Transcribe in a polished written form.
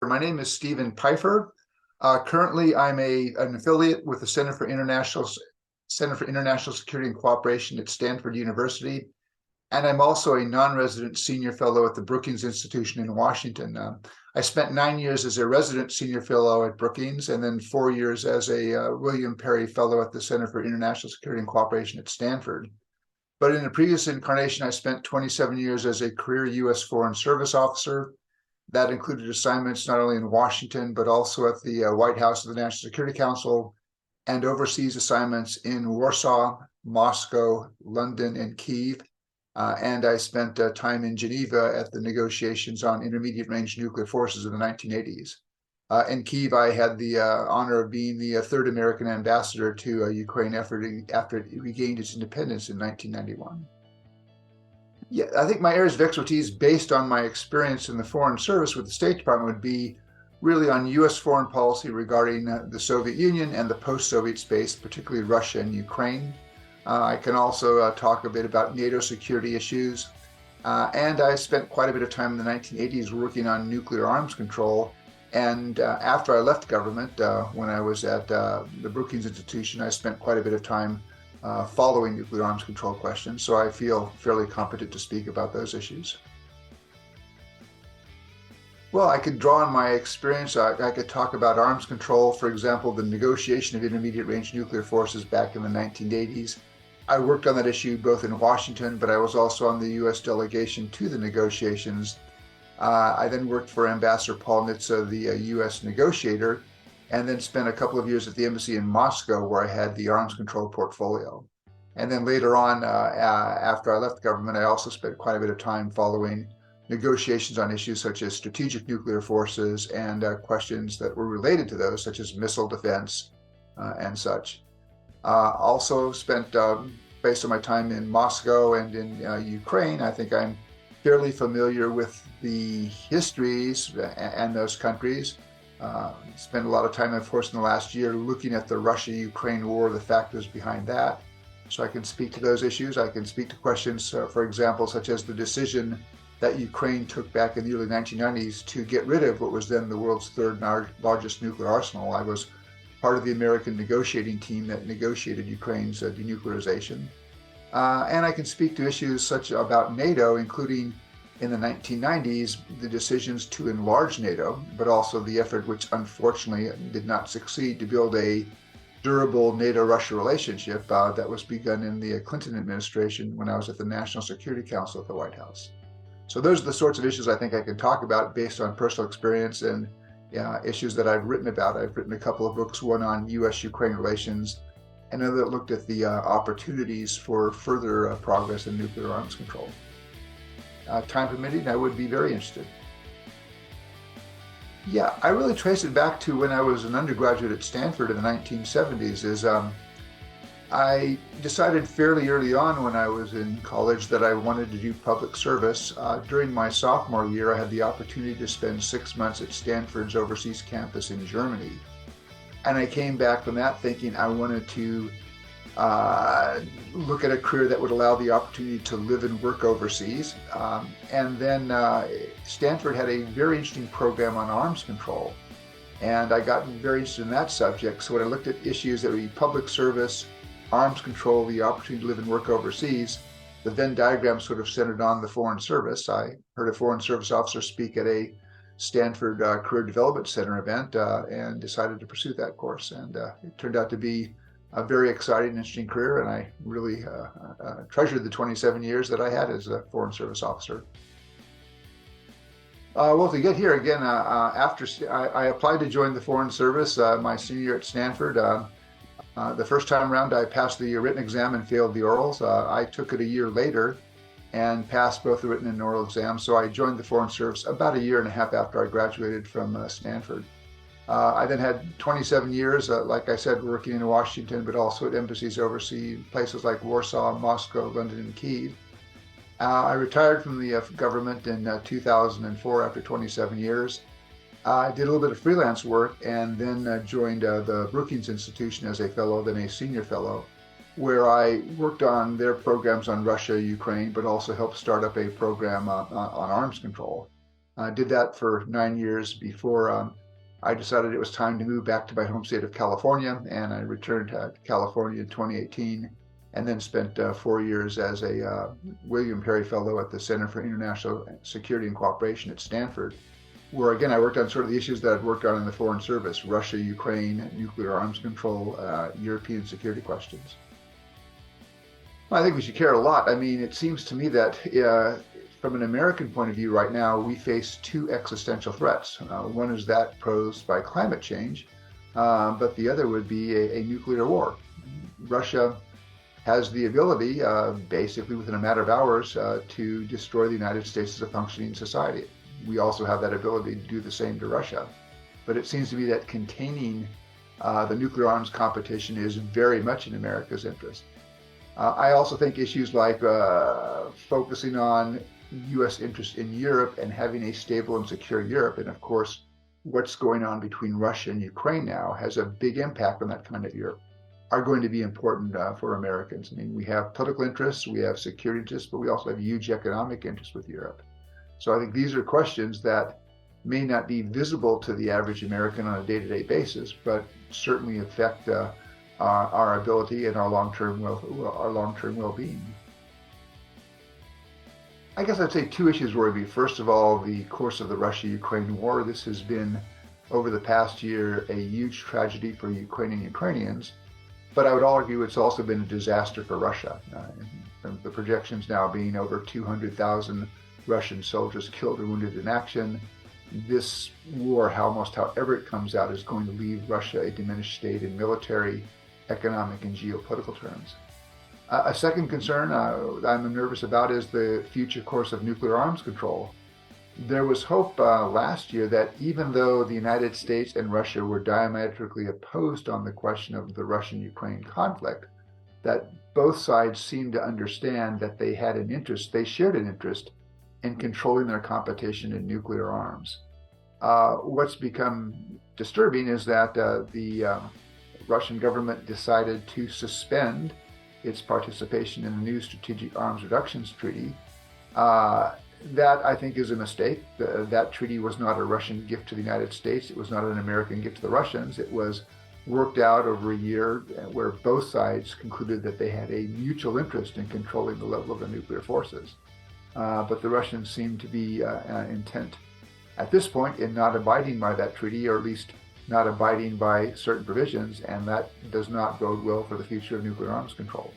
My name is Stephen Pifer. Currently, I'm an affiliate with the Center for International Security and Cooperation at Stanford University, and I'm also a non-resident senior fellow at the Brookings Institution in Washington. I spent 9 years as a resident senior fellow at Brookings, and then 4 years as a William Perry Fellow at the Center for International Security and Cooperation at Stanford. But in a previous incarnation, I spent 27 years as a career U.S. Foreign Service officer. That included assignments not only in Washington, but also at the White House of the National Security Council, and overseas assignments in Warsaw, Moscow, London, and Kyiv. And I spent time in Geneva at the negotiations on intermediate-range nuclear forces in the 1980s. In Kyiv, I had the honor of being the third American ambassador to Ukraine after it regained its independence in 1991. Yeah, I think my areas of expertise, based on my experience in the Foreign Service with the State Department, would be really on U.S. foreign policy regarding the Soviet Union and the post-Soviet space, particularly Russia and Ukraine. I can also talk a bit about NATO security issues. And I spent quite a bit of time in the 1980s working on nuclear arms control. And after I left government, when I was at the Brookings Institution, I spent quite a bit of time following nuclear arms control questions, so I feel fairly competent to speak about those issues. Well, I could draw on my experience. I could talk about arms control, for example, the negotiation of intermediate-range nuclear forces back in the 1980s. I worked on that issue both in Washington, but I was also on the U.S. delegation to the negotiations. I then worked for Ambassador Paul Nitze, the U.S. negotiator, and then spent a couple of years at the embassy in Moscow, where I had the arms control portfolio. And then later on, after I left government, I also spent quite a bit of time following negotiations on issues such as strategic nuclear forces and questions that were related to those, such as missile defense and such. Also spent, based on my time in Moscow and in Ukraine, I think I'm fairly familiar with the histories and those countries. Spent a lot of time, of course, in the last year looking at the Russia-Ukraine war, the factors behind that. So I can speak to those issues. I can speak to questions, for example, such as the decision that Ukraine took back in the early 1990s to get rid of what was then the world's third largest nuclear arsenal. I was part of the American negotiating team that negotiated Ukraine's denuclearization. And I can speak to issues such about NATO, including in the 1990s, the decisions to enlarge NATO, but also the effort, which unfortunately did not succeed, to build a durable NATO-Russia relationship that was begun in the Clinton administration when I was at the National Security Council at the White House. So those are the sorts of issues I think I can talk about based on personal experience and issues that I've written about. I've written a couple of books, one on U.S.-Ukraine relations, and another that looked at the opportunities for further progress in nuclear arms control. Time permitting, I would be very interested. Yeah, I really trace it back to when I was an undergraduate at Stanford in the 1970s. I decided fairly early on when I was in college that I wanted to do public service. During my sophomore year, I had the opportunity to spend 6 months at Stanford's overseas campus in Germany. And I came back from that thinking I wanted to look at a career that would allow the opportunity to live and work overseas. And then Stanford had a very interesting program on arms control. And I got very interested in that subject. So when I looked at issues that would be public service, arms control, the opportunity to live and work overseas, the Venn diagram sort of centered on the Foreign Service. I heard a Foreign Service officer speak at a Stanford Career Development Center event and decided to pursue that course. And it turned out to be a very exciting and interesting career, and I really treasured the 27 years that I had as a Foreign Service officer. Well, to get here again, after I applied to join the Foreign Service my senior year at Stanford. The first time around, I passed the written exam and failed the orals. I took it a year later and passed both the written and oral exams. So I joined the Foreign Service about a year and a half after I graduated from Stanford. I then had 27 years, like I said, working in Washington, but also at embassies overseas, places like Warsaw, Moscow, London, and Kyiv. I retired from the government in 2004 after 27 years. I did a little bit of freelance work and then joined the Brookings Institution as a fellow, then a senior fellow, where I worked on their programs on Russia, Ukraine, but also helped start up a program on arms control. Did that for 9 years before I decided it was time to move back to my home state of California, and I returned to California in 2018, and then spent 4 years as a William Perry Fellow at the Center for International Security and Cooperation at Stanford, where again I worked on sort of the issues that I'd worked on in the Foreign Service: Russia, Ukraine, nuclear arms control, European security questions. Well, I think we should care a lot. I mean, it seems to me that from an American point of view right now, we face two existential threats. One is that posed by climate change, but the other would be a nuclear war. Russia has the ability, basically within a matter of hours, to destroy the United States as a functioning society. We also have that ability to do the same to Russia. But it seems to me that containing the nuclear arms competition is very much in America's interest. I also think issues like focusing on U.S. interests in Europe and having a stable and secure Europe, and of course, what's going on between Russia and Ukraine now has a big impact on that kind of Europe, are going to be important for Americans. I mean, we have political interests, we have security interests, but we also have huge economic interests with Europe. So I think these are questions that may not be visible to the average American on a day-to-day basis, but certainly affect our ability and our long-term well-being. I guess I'd say two issues worry me. First of all, the course of the Russia-Ukraine war. This has been, over the past year, a huge tragedy for Ukrainians, but I would argue it's also been a disaster for Russia. The projections now being over 200,000 Russian soldiers killed or wounded in action. This war, almost however it comes out, is going to leave Russia a diminished state in military, economic, and geopolitical terms. A second concern I'm nervous about is the future course of nuclear arms control. There was hope last year that even though the United States and Russia were diametrically opposed on the question of the Russian-Ukraine conflict, that both sides seemed to understand that they shared an interest in controlling their competition in nuclear arms. What's become disturbing is that the Russian government decided to suspend its participation in the new Strategic Arms Reductions Treaty. That, I think, is a mistake. That treaty was not a Russian gift to the United States. It was not an American gift to the Russians. It was worked out over a year where both sides concluded that they had a mutual interest in controlling the level of the nuclear forces. But the Russians seem to be intent at this point in not abiding by that treaty, or at least not abiding by certain provisions, and that does not bode well for the future of nuclear arms control.